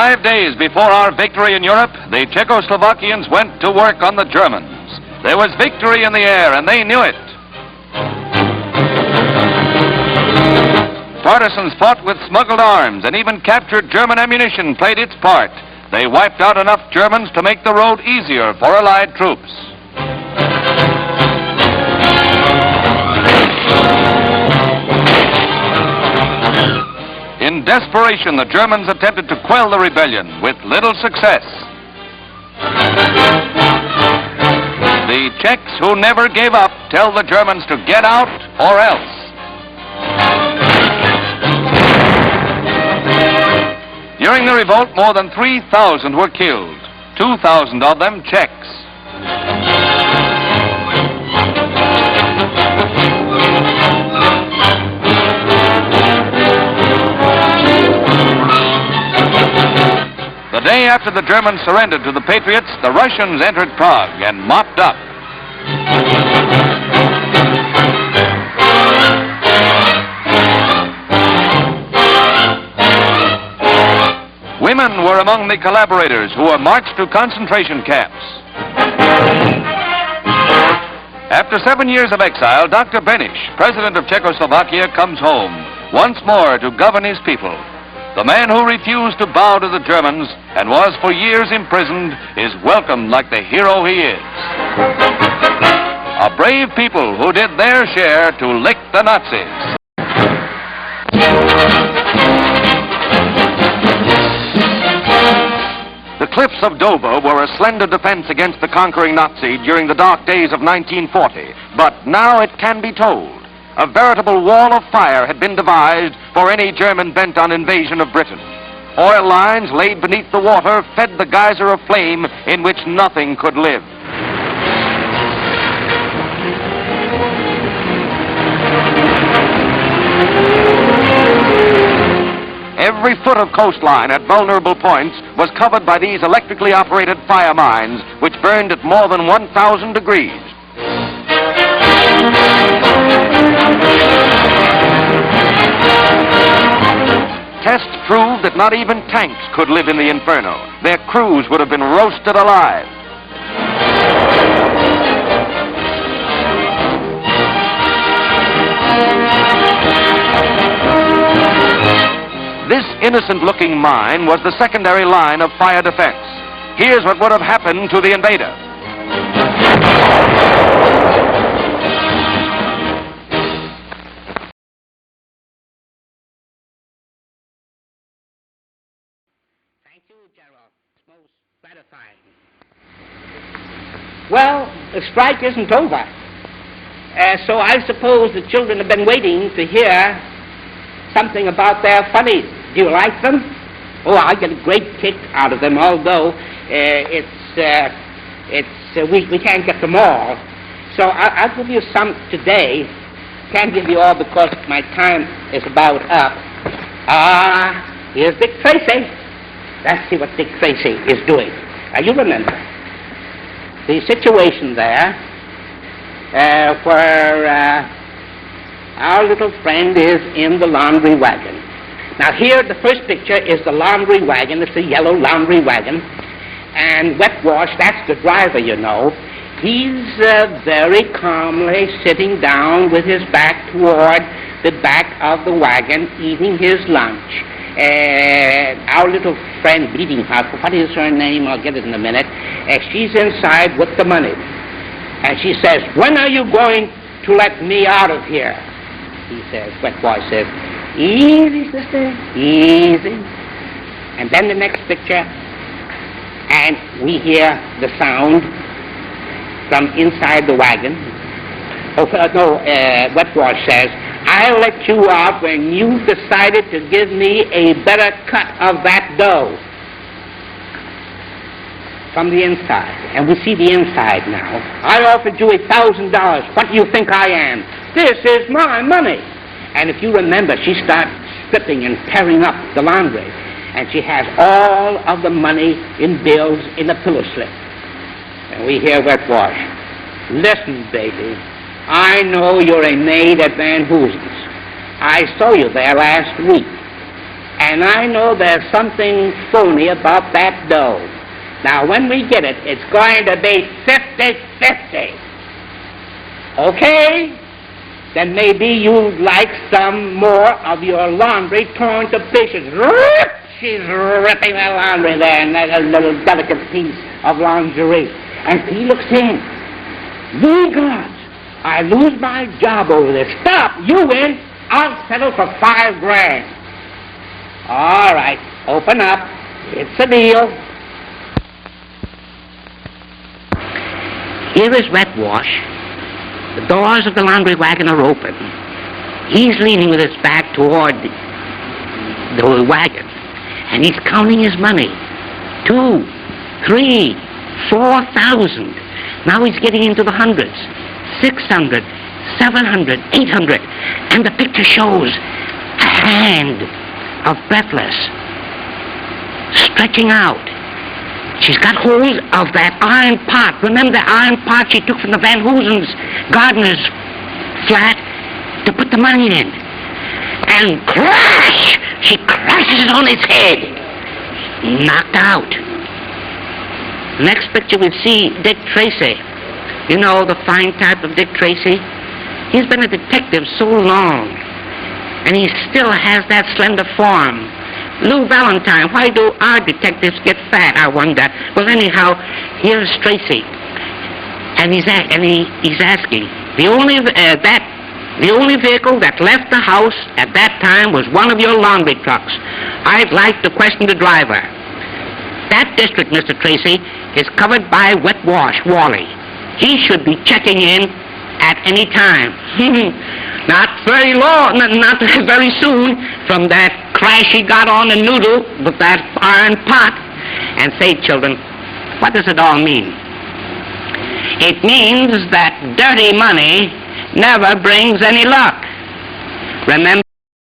5 days before our victory in Europe, the Czechoslovakians went to work on the Germans. There was victory in the air, and they knew it. Partisans fought with smuggled arms, and even captured German ammunition played its part. They wiped out enough Germans to make the road easier for Allied troops. In desperation, the Germans attempted to quell the rebellion with little success. The Czechs, who never gave up, tell the Germans to get out or else. During the revolt, more than 3,000 were killed, 2,000 of them Czechs. The day after the Germans surrendered to the Patriots, the Russians entered Prague and mopped up. Women were among the collaborators who were marched to concentration camps. After 7 years of exile, Dr. Beneš, president of Czechoslovakia, comes home once more to govern his people. The man who refused to bow to the Germans and was for years imprisoned is welcomed like the hero he is. A brave people who did their share to lick the Nazis. The cliffs of Dover were a slender defense against the conquering Nazi during the dark days of 1940, but now it can be told. A veritable wall of fire had been devised for any German bent on invasion of Britain. Oil lines laid beneath the water fed the geyser of flame in which nothing could live. Every foot of coastline at vulnerable points was covered by these electrically operated fire mines, which burned at more than 1,000 degrees. Tests proved that not even tanks could live in the inferno. Their crews would have been roasted alive. This innocent-looking mine was the secondary line of fire defense. Here's what would have happened to the invader. Thank you, Gerald. It's most gratifying. Well, the strike isn't over. So I suppose the children have been waiting to hear something about their funnies. Do you like them? Oh, I get a great kick out of them, although we can't get them all. So I'll give you some today. Can't give you all because my time is about up. Here's Dick Tracy. Let's see what Dick Tracy is doing. You remember the situation there where our little friend is in the laundry wagon. Now here, the first picture is the laundry wagon. It's a yellow laundry wagon. And Wet Wash, that's the driver, you know. He's very calmly sitting down with his back toward the back of the wagon, eating his lunch. Our little friend, Bleeding Heart, what is her name? I'll get it in a minute. She's inside with the money. And she says, "When are you going to let me out of here?" He says, Wet Wash says, "Easy, sister, easy." And then the next picture, and we hear the sound from inside the wagon. Wet Wash says, "I'll let you out when you've decided to give me a better cut of that dough." From the inside, and we see the inside now. "I offered you $1,000. What do you think I am? This is my money." And if you remember, she starts stripping and tearing up the laundry. And she has all of the money in bills in a pillow slip. And we hear Wet Wash, "Listen, baby, I know you're a maid at Van Hoosen's. I saw you there last week. And I know there's something phony about that dough. Now, when we get it, it's going to be 50-50. Okay? Then maybe you'd like some more of your laundry torn to pieces. Rip! She's ripping that laundry there, and that little delicate piece of lingerie. And he looks in. Ye gods, I lose my job over this. Stop, you win. I'll settle for $5,000. All right, open up. It's a deal. Here is Wet Wash. The doors of the laundry wagon are open. He's leaning with his back toward the wagon, and he's counting his money. 2, 3, 4,000. Now he's getting into the hundreds. 600, 700, 800. And the picture shows a hand of Breathless stretching out. She's got hold of that iron pot. Remember the iron pot she took from the Van Hoosen's gardener's flat to put the money in? And crash! She crashes on his head. Knocked out. Next picture we see Dick Tracy. You know, the fine type of Dick Tracy? He's been a detective so long, and he still has that slender form. Lou Valentine, why do our detectives get fat, I wonder? Well, anyhow, here's Tracy, and he's asking, the only vehicle that left the house at that time was one of your laundry trucks. I'd like to question the driver. That district, Mr. Tracy, is covered by Wet Wash, Wally. He should be checking in at any time. Not very long, not very soon, from that crash he got on the noodle with that iron pot. And say, children, what does it all mean? It means that dirty money never brings any luck. Remember